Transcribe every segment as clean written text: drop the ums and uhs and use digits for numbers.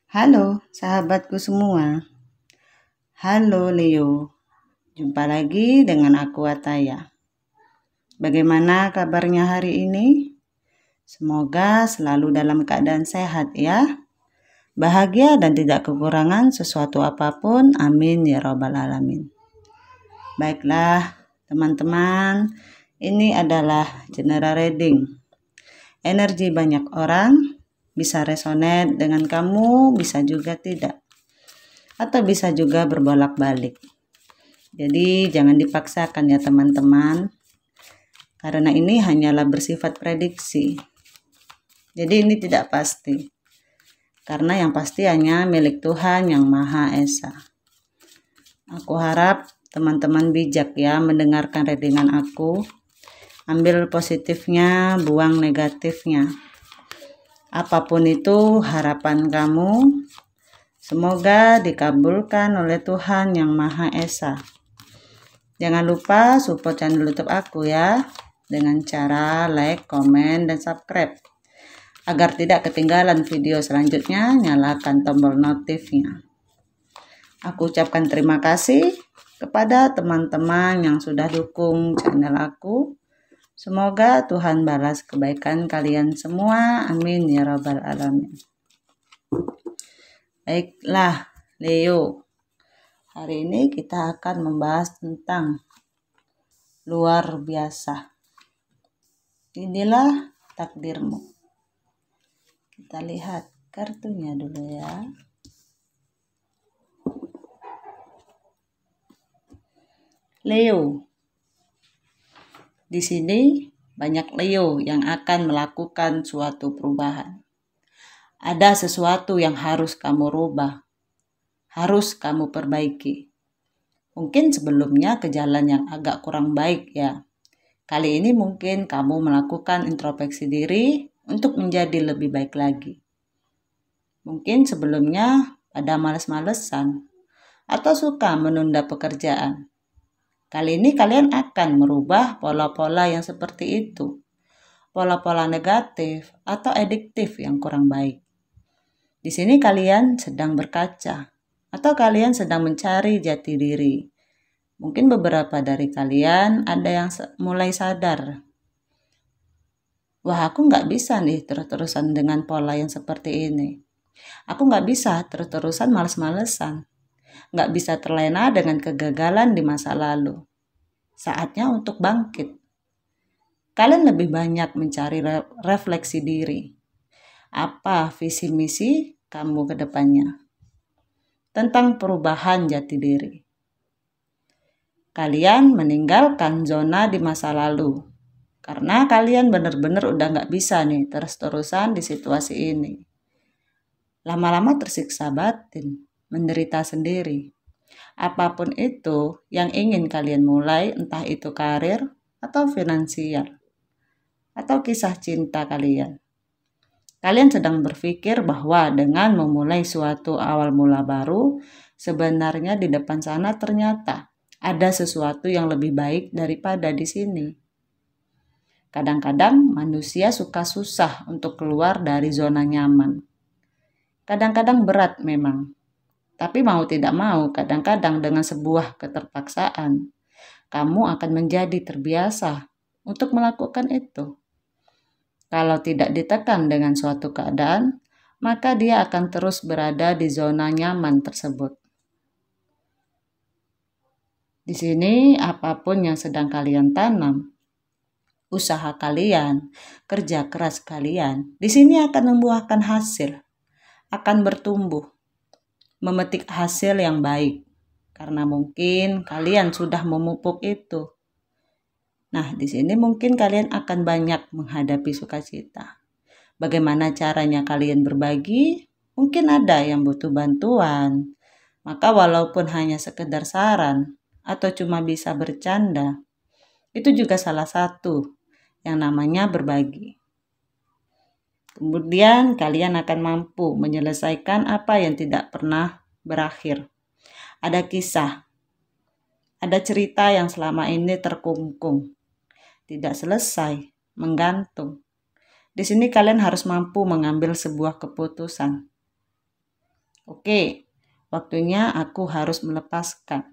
Halo sahabatku semua. Halo Leo. Jumpa lagi dengan aku Ataya. Bagaimana kabarnya hari ini? Semoga selalu dalam keadaan sehat ya. Bahagia dan tidak kekurangan sesuatu apapun. Amin ya rabbal alamin. Baiklah teman-teman, ini adalah general reading. Energi banyak orang bisa resonate dengan kamu, bisa juga tidak. Atau bisa juga berbolak-balik. Jadi jangan dipaksakan ya teman-teman. Karena ini hanyalah bersifat prediksi. Jadi ini tidak pasti. Karena yang pasti hanya milik Tuhan yang Maha Esa. Aku harap teman-teman bijak ya mendengarkan readingan aku. Ambil positifnya, buang negatifnya. Apapun itu harapan kamu, semoga dikabulkan oleh Tuhan yang Maha Esa. Jangan lupa support channel YouTube aku ya, dengan cara like, komen, dan subscribe. Agar tidak ketinggalan video selanjutnya, nyalakan tombol notifnya. Aku ucapkan terima kasih kepada teman-teman yang sudah dukung channel aku. Semoga Tuhan balas kebaikan kalian semua. Amin ya rabbal alamin. Baiklah Leo, hari ini kita akan membahas tentang luar biasa. Inilah takdirmu. Kita lihat kartunya dulu ya. Leo. Di sini banyak Leo yang akan melakukan suatu perubahan. Ada sesuatu yang harus kamu rubah, harus kamu perbaiki. Mungkin sebelumnya ke jalan yang agak kurang baik ya. Kali ini mungkin kamu melakukan introspeksi diri untuk menjadi lebih baik lagi. Mungkin sebelumnya ada malas-malesan atau suka menunda pekerjaan. Kali ini kalian akan merubah pola-pola yang seperti itu. Pola-pola negatif atau adiktif yang kurang baik. Di sini kalian sedang berkaca atau kalian sedang mencari jati diri. Mungkin beberapa dari kalian ada yang mulai sadar. Wah, aku nggak bisa nih terus-terusan dengan pola yang seperti ini. Aku nggak bisa terus-terusan males-malesan. Nggak bisa terlena dengan kegagalan di masa lalu. Saatnya untuk bangkit. Kalian lebih banyak mencari refleksi diri. Apa visi misi kamu ke depannya? Tentang perubahan jati diri. Kalian meninggalkan zona di masa lalu. Karena kalian benar-benar udah nggak bisa nih terus-terusan di situasi ini. Lama-lama tersiksa batin, menderita sendiri. Apapun itu yang ingin kalian mulai, entah itu karir atau finansial, atau kisah cinta kalian. Kalian sedang berpikir bahwa dengan memulai suatu awal mula baru, sebenarnya di depan sana ternyata ada sesuatu yang lebih baik daripada di sini. Kadang-kadang manusia suka susah untuk keluar dari zona nyaman. Kadang-kadang berat memang. Tapi mau tidak mau, kadang-kadang dengan sebuah keterpaksaan, kamu akan menjadi terbiasa untuk melakukan itu. Kalau tidak ditekan dengan suatu keadaan, maka dia akan terus berada di zona nyaman tersebut. Di sini, apapun yang sedang kalian tanam, usaha kalian, kerja keras kalian, di sini akan membuahkan hasil, akan bertumbuh. Memetik hasil yang baik karena mungkin kalian sudah memupuk itu. Nah, di sini mungkin kalian akan banyak menghadapi sukacita. Bagaimana caranya kalian berbagi? Mungkin ada yang butuh bantuan. Maka walaupun hanya sekedar saran atau cuma bisa bercanda, itu juga salah satu yang namanya berbagi. Kemudian kalian akan mampu menyelesaikan apa yang tidak pernah berakhir. Ada kisah, ada cerita yang selama ini terkungkung, tidak selesai, menggantung. Di sini kalian harus mampu mengambil sebuah keputusan. Oke, waktunya aku harus melepaskan,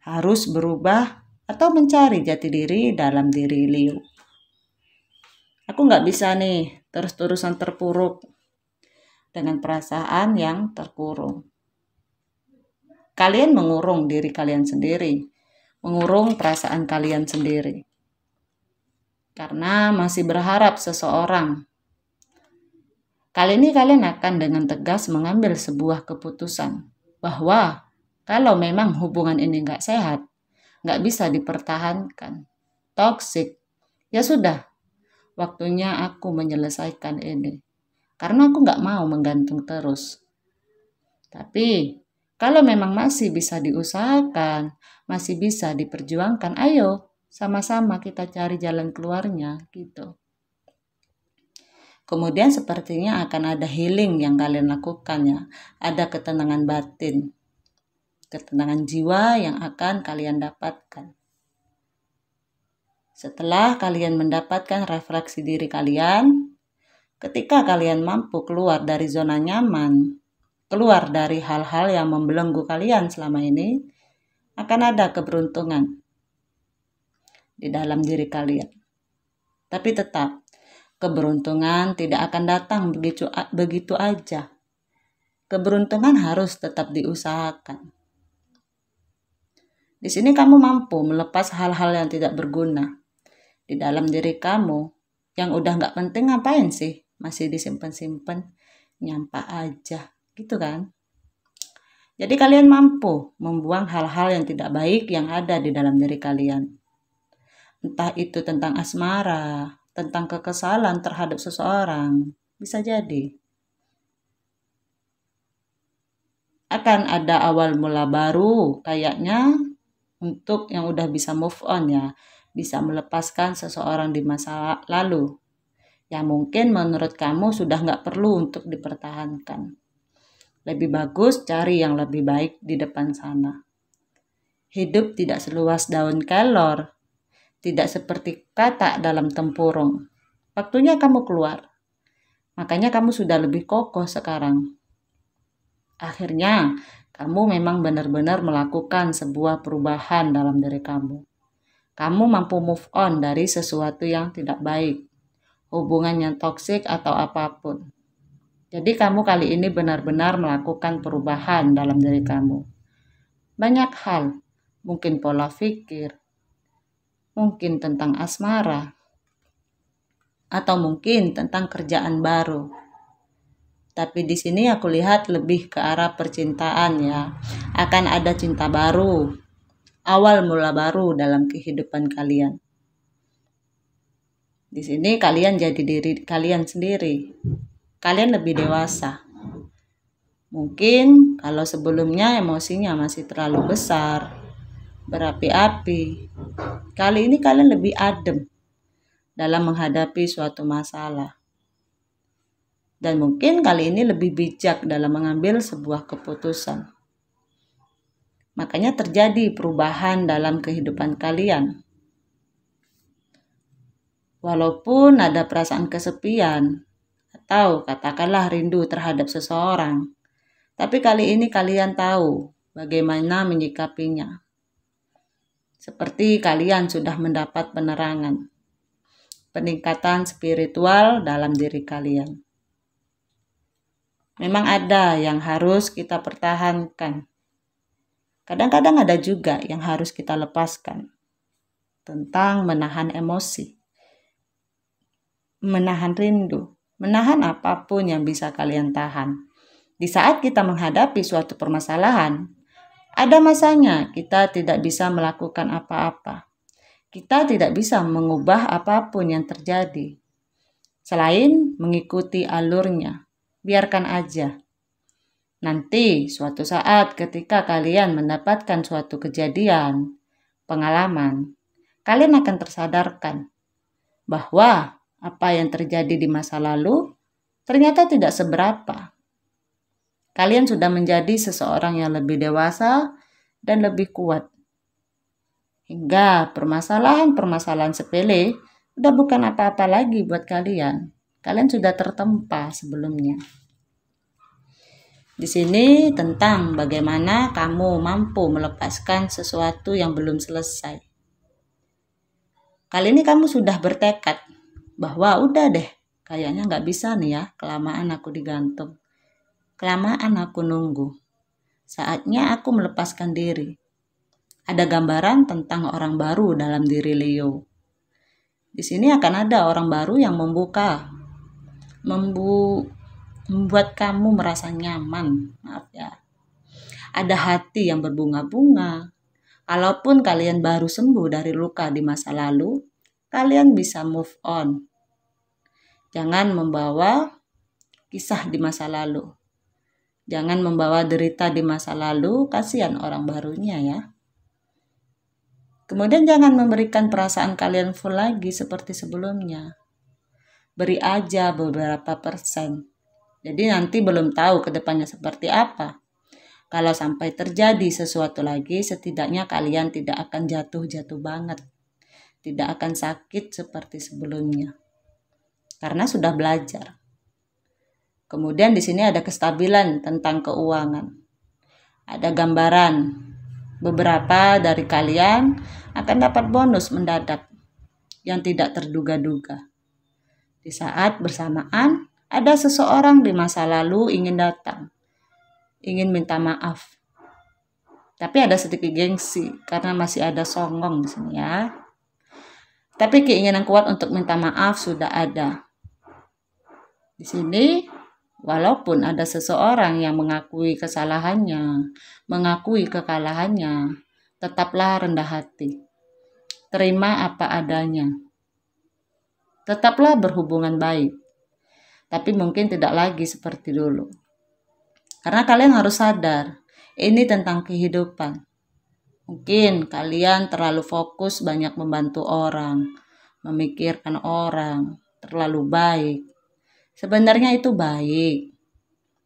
harus berubah atau mencari jati diri dalam diri Leo. Aku nggak bisa nih terus-terusan terpuruk dengan perasaan yang terkurung. Kalian mengurung diri kalian sendiri, mengurung perasaan kalian sendiri. Karena masih berharap seseorang. Kali ini kalian akan dengan tegas mengambil sebuah keputusan bahwa kalau memang hubungan ini nggak sehat, nggak bisa dipertahankan, toksik, ya sudah, waktunya aku menyelesaikan ini. Karena aku nggak mau menggantung terus. Tapi kalau memang masih bisa diusahakan, masih bisa diperjuangkan, ayo sama-sama kita cari jalan keluarnya gitu. Kemudian sepertinya akan ada healing yang kalian lakukan ya. Ada ketenangan batin, ketenangan jiwa yang akan kalian dapatkan. Setelah kalian mendapatkan refleksi diri kalian, ketika kalian mampu keluar dari zona nyaman, keluar dari hal-hal yang membelenggu kalian selama ini, akan ada keberuntungan di dalam diri kalian. Tapi tetap, keberuntungan tidak akan datang begitu aja. Keberuntungan harus tetap diusahakan. Di sini kamu mampu melepas hal-hal yang tidak berguna di dalam diri kamu. Yang udah nggak penting ngapain sih? Masih disimpan-simpan, nyampah aja, gitu kan? Jadi kalian mampu membuang hal-hal yang tidak baik yang ada di dalam diri kalian. Entah itu tentang asmara, tentang kekesalan terhadap seseorang, bisa jadi. Akan ada awal mula baru kayaknya untuk yang udah bisa move on ya, bisa melepaskan seseorang di masa lalu. Yang mungkin menurut kamu sudah nggak perlu untuk dipertahankan. Lebih bagus cari yang lebih baik di depan sana. Hidup tidak seluas daun kelor, tidak seperti katak dalam tempurung. Waktunya kamu keluar. Makanya kamu sudah lebih kokoh sekarang. Akhirnya, kamu memang benar-benar melakukan sebuah perubahan dalam diri kamu. Kamu mampu move on dari sesuatu yang tidak baik, hubungan yang toksik atau apapun. Jadi kamu kali ini benar-benar melakukan perubahan dalam diri kamu. Banyak hal, mungkin pola pikir, mungkin tentang asmara, atau mungkin tentang kerjaan baru. Tapi di sini aku lihat lebih ke arah percintaan ya. Akan ada cinta baru, awal mula baru dalam kehidupan kalian. Di sini kalian jadi diri kalian sendiri. Kalian lebih dewasa. Mungkin kalau sebelumnya emosinya masih terlalu besar, berapi-api. Kali ini kalian lebih adem dalam menghadapi suatu masalah. Dan mungkin kali ini lebih bijak dalam mengambil sebuah keputusan. Makanya terjadi perubahan dalam kehidupan kalian. Walaupun ada perasaan kesepian, atau katakanlah rindu terhadap seseorang, tapi kali ini kalian tahu bagaimana menyikapinya. Seperti kalian sudah mendapat penerangan, peningkatan spiritual dalam diri kalian. Memang ada yang harus kita pertahankan. Kadang-kadang ada juga yang harus kita lepaskan. Tentang menahan emosi, menahan rindu, menahan apapun yang bisa kalian tahan. Di saat kita menghadapi suatu permasalahan, ada masanya kita tidak bisa melakukan apa-apa. Kita tidak bisa mengubah apapun yang terjadi. Selain mengikuti alurnya, biarkan aja. Nanti suatu saat ketika kalian mendapatkan suatu kejadian, pengalaman, kalian akan tersadarkan bahwa apa yang terjadi di masa lalu ternyata tidak seberapa. Kalian sudah menjadi seseorang yang lebih dewasa dan lebih kuat. Hingga permasalahan-permasalahan sepele udah bukan apa-apa lagi buat kalian. Kalian sudah tertempa sebelumnya. Di sini tentang bagaimana kamu mampu melepaskan sesuatu yang belum selesai. Kali ini kamu sudah bertekad bahwa udah deh, kayaknya nggak bisa nih ya, kelamaan aku digantung. Kelamaan aku nunggu. Saatnya aku melepaskan diri. Ada gambaran tentang orang baru dalam diri Leo. Di sini akan ada orang baru yang membuat kamu merasa nyaman. Maaf ya. Ada hati yang berbunga-bunga. Kalaupun kalian baru sembuh dari luka di masa lalu, kalian bisa move on. Jangan membawa kisah di masa lalu. Jangan membawa derita di masa lalu, kasihan orang barunya ya. Kemudian jangan memberikan perasaan kalian full lagi seperti sebelumnya. Beri aja beberapa persen. Jadi nanti belum tahu ke depannya seperti apa. Kalau sampai terjadi sesuatu lagi, setidaknya kalian tidak akan jatuh-jatuh banget. Tidak akan sakit seperti sebelumnya. Karena sudah belajar. Kemudian di sini ada kestabilan tentang keuangan. Ada gambaran. Beberapa dari kalian akan dapat bonus mendadak yang tidak terduga-duga. Di saat bersamaan, ada seseorang di masa lalu ingin datang, ingin minta maaf. Tapi ada sedikit gengsi karena masih ada songong di sini ya. Tapi keinginan kuat untuk minta maaf sudah ada. Di sini, walaupun ada seseorang yang mengakui kesalahannya, mengakui kekalahannya, tetaplah rendah hati. Terima apa adanya. Tetaplah berhubungan baik. Tapi mungkin tidak lagi seperti dulu. Karena kalian harus sadar, ini tentang kehidupan. Mungkin kalian terlalu fokus banyak membantu orang, memikirkan orang, terlalu baik. Sebenarnya itu baik.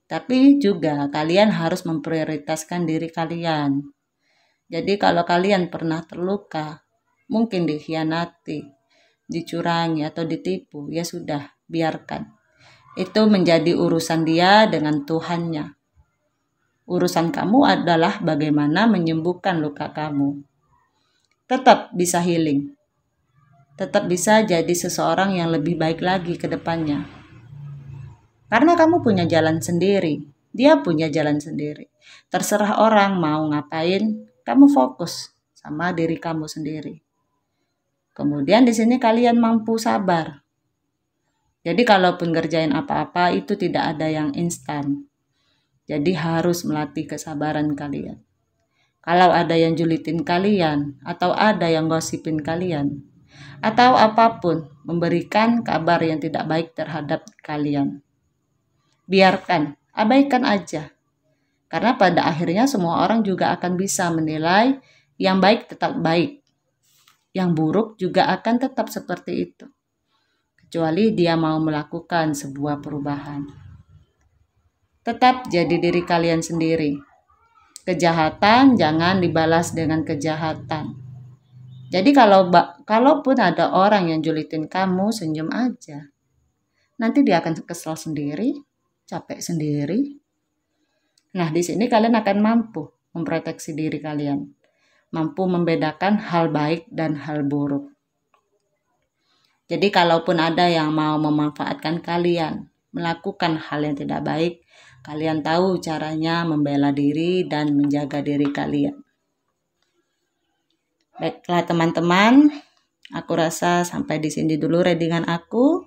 Tapi juga kalian harus memprioritaskan diri kalian. Jadi kalau kalian pernah terluka, mungkin dikhianati, dicurangi atau ditipu, ya sudah, biarkan. Itu menjadi urusan dia dengan Tuhannya. Urusan kamu adalah bagaimana menyembuhkan luka kamu. Tetap bisa healing. Tetap bisa jadi seseorang yang lebih baik lagi ke depannya. Karena kamu punya jalan sendiri. Dia punya jalan sendiri. Terserah orang mau ngapain, kamu fokus sama diri kamu sendiri. Kemudian di sini kalian mampu sabar. Jadi kalaupun ngerjain apa-apa itu tidak ada yang instan. Jadi harus melatih kesabaran kalian. Kalau ada yang julitin kalian, atau ada yang gosipin kalian, atau apapun memberikan kabar yang tidak baik terhadap kalian, biarkan, abaikan aja. Karena pada akhirnya semua orang juga akan bisa menilai yang baik tetap baik. Yang buruk juga akan tetap seperti itu. Kecuali dia mau melakukan sebuah perubahan. Tetap jadi diri kalian sendiri. Kejahatan jangan dibalas dengan kejahatan. Jadi kalaupun ada orang yang julitin kamu, senyum aja. Nanti dia akan kesel sendiri, capek sendiri. Nah, di sini kalian akan mampu memproteksi diri kalian. Mampu membedakan hal baik dan hal buruk. Jadi kalaupun ada yang mau memanfaatkan kalian, melakukan hal yang tidak baik, kalian tahu caranya membela diri dan menjaga diri kalian. Baiklah teman-teman, aku rasa sampai di sini dulu readingan aku.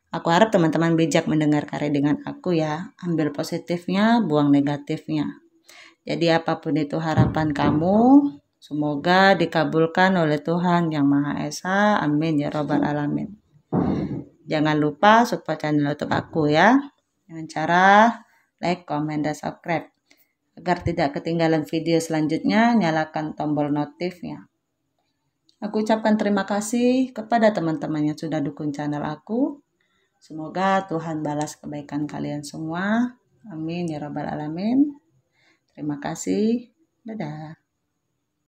Aku harap teman-teman bijak mendengarkan readingan aku ya. Ambil positifnya, buang negatifnya. Jadi apapun itu harapan kamu, semoga dikabulkan oleh Tuhan Yang Maha Esa. Amin ya Rabbal Alamin. Jangan lupa support channel YouTube aku ya. Dengan cara like, comment, dan subscribe. Agar tidak ketinggalan video selanjutnya, nyalakan tombol notifnya. Aku ucapkan terima kasih kepada teman-teman yang sudah dukung channel aku. Semoga Tuhan balas kebaikan kalian semua. Amin ya Rabbal Alamin. Terima kasih. Dadah.